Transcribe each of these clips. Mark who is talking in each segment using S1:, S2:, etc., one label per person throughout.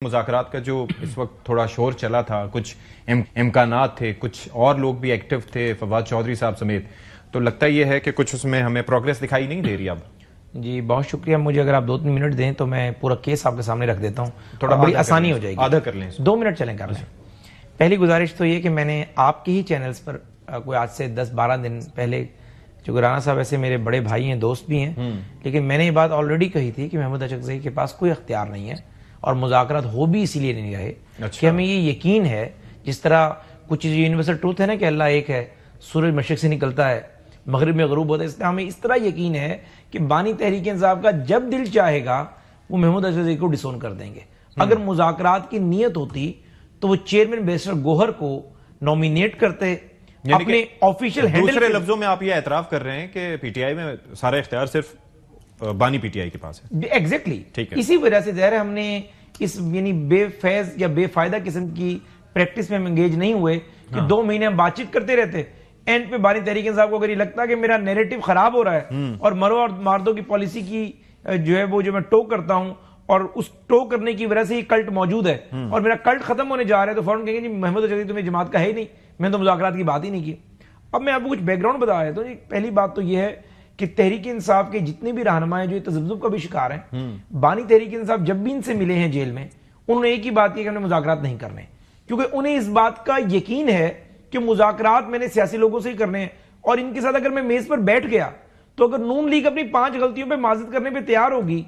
S1: مذاکرات کا جو اس وقت تھوڑا شور چلا تھا، کچھ امکانات تھے، کچھ اور لوگ بھی ایکٹیو تھے فواد چودھری صاحب سمیت، تو لگتا یہ ہے کہ کچھ اس میں ہمیں پروگریس دکھائی نہیں دے رہی اب؟
S2: جی بہت شکریہ. مجھے اگر آپ 2-3 منٹ دیں تو میں پورا کیس آپ کے سامنے رکھ دیتا ہوں، تھوڑا بڑی آسانی ہو جائے گی.
S1: آدھا کر لیں.
S2: 2 منٹ چلیں کر لیں. پہلی گزارش تو یہ کہ میں نے آپ کے ہی چینلز پر کوئی آج سے 10-12 دن پہلے، چونکہ رانا صاحب ایسے میرے بڑے بھائی ہیں، دوست بھی ہیں، لیکن میں نے یہ بات آلریڈی کہی تھی کہ محمود اچکزئی کے پاس کوئی اختیار نہیں ہے اور مذاکرات ہو بھی اسی لیے نہیں رہے کہ ہمیں یہ یقین ہے، جس طرح کچھ یونیورسل ٹروتھ ہے نا کہ اللہ ایک ہے، سورج مشرق سے نکلتا ہے مغرب میں غروب ہوتا ہے، اس طرح ہمیں اس طرح یقین ہے کہ بانی تحریک انصاف کا جب دل چاہے گا وہ محمود اچکزئی کو ڈسون کر دیں گے. اگر مذاکرات کی نیت ہوتی تو وہ چیئرمین بیرسٹر گوہر کو نومینیٹ کرتے اپنے آفیشیل ہینڈل.
S1: دوسرے لفظوں میں آپ یہ اعتراف کر رہے ہیں کہ پی ٹی آئی میں سارا اختیار صرف بانی پی ٹی آئی کے پاس ہے.
S2: ایگزیکٹلی اسی وجہ سے ظاہر ہے ہم نے اس یعنی بے فیض یا بے فائدہ قسم کی پریکٹس میں ہم انگیج نہیں ہوئے کہ 2 مہینے ہم بات چیت کرتے رہتے. اینڈ پہ بانی تحریک انصاف کو اگر یہ لگتا ہے کہ میرا نیریٹو خراب ہو رہا ہے اور مرو اور ماردو کی پالیسی کی جو ہے وہ جو میں ٹو کرتا ہوں اور اس ٹو کرنے کی وجہ سے یہ کلٹ موجود ہے اور میرا کلٹ ختم ہونے جا رہا ہے، تو فوراً کہیں گے جی محمود اچکزئی تمہیں جماعت کا ہے ہی نہیں، میں تو مذاکرات کی بات ہی نہیں کی. اب میں آپ کو کچھ بیک گراؤنڈ بتا رہا ہوں. پہلی بات تو یہ ہے کہ تحریک انصاف کے جتنے بھی رہنما ہیں جو تذبذب کا بھی شکار ہیں، بانی تحریک انصاف جب بھی ان سے ملے ہیں جیل میں، انہوں نے ایک ہی بات کی کہ ہم نے مذاکرات نہیں کرنے، کیونکہ انہیں اس بات کا یقین ہے کہ مذاکرات میں نے سیاسی لوگوں سے ہی کرنے ہیں. اور ان کے ساتھ اگر میں میز پر بیٹھ گیا تو اگر نون لیگ اپنی 5 غلطیوں پہ معذرت کرنے پہ تیار ہوگی،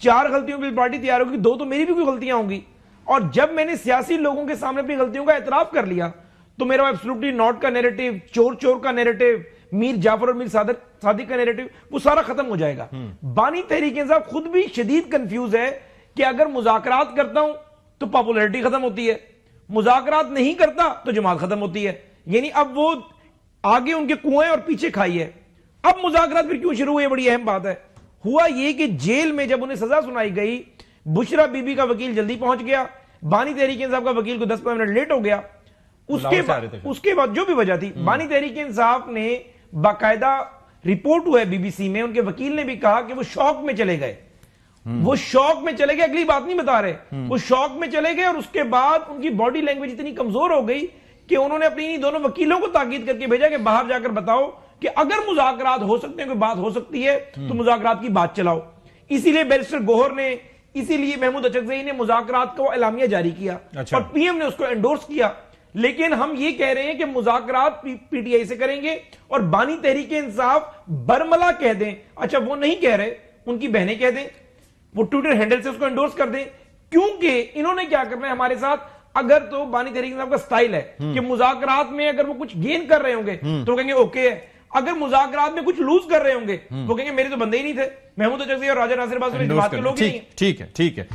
S2: 4 غلطیوں پہ پارٹی تیار ہوگی، 2 تو میری بھی کوئی غلطیاں ہوں گی. اور جب میں نے سیاسی لوگوں کے سامنے اپنی غلطیوں کا اعتراف کر لیا تو میرا ایبسولوٹلی ناٹ کا نیریٹو، چور کا نیریٹو، میر جعفر اور میر صادق کا نیریٹو وہ سارا ختم ہو جائے گا. بانی تحریک انصاف خود بھی شدید کنفیوز ہے کہ اگر مذاکرات کرتا ہوں تو پاپولیرٹی ختم ہوتی ہے، مذاکرات نہیں کرتا تو جماعت ختم ہوتی ہے. یعنی اب وہ آگے ان کے کنویں اور پیچھے کھائی ہے. اب مذاکرات پھر کیوں شروع ہوئے، بڑی اہم بات ہے. ہوا یہ کہ جیل میں جب انہیں سزا سنائی گئی، بشرا بی بی کا وکیل جلدی پہنچ گیا، بانی تحریک انصاف کا وکیل کو 10 منٹ لیٹ ہو گیا. اس کے بعد جو بھی وجہ تھی، بانی تحریک انصاف نے باقاعدہ رپورٹ ہوا ہے BBC میں، ان کے وکیل نے بھی کہا کہ وہ شوق میں چلے گئے. وہ شوق میں چلے گئے، اگلی بات نہیں بتا رہے، وہ شوق میں چلے گئے اور اس کے بعد ان کی باڈی لینگویج اتنی کمزور ہو گئی کہ انہوں نے اپنی دونوں وکیلوں کو تاکید کر کے بھیجا کہ باہر جا کر بتاؤ کہ اگر مذاکرات ہو سکتے ہیں، کوئی بات ہو سکتی ہے تو مذاکرات کی بات چلاؤ. اسی لیے بیرسٹر گوہر نے، اسی لیے محمود اچکزئی نے مذاکرات کا اعلامیہ جاری کیا اور پی ایم نے اس کو انڈورس کیا. لیکن ہم یہ کہہ رہے ہیں کہ مذاکرات پی ٹی آئی سے کریں گے اور بانی تحریک انصاف برملا کہہ دیں. اچھا وہ نہیں کہہ رہے، ان کی بہنیں کہہ دیں، وہ ٹویٹر ہینڈل سے اس کو انڈورس کر دیں، کیونکہ انہوں نے کیا کرنا ہے ہمارے ساتھ. اگر تو بانی تحریک انصاف کا سٹائل ہے کہ مذاکرات میں اگر وہ کچھ گین کر رہے ہوں گے تو کہیں گے اوکے ہے، اگر مذاکرات میں کچھ لوز کر رہے ہوں گے وہ کہیں گے میرے تو بندے ہی نہیں تھے، محمود اچکزئی اور راجہ ناصر عباس جماعت کے لوگ ہی نہیں ہیں.
S1: ٹھیک ہے.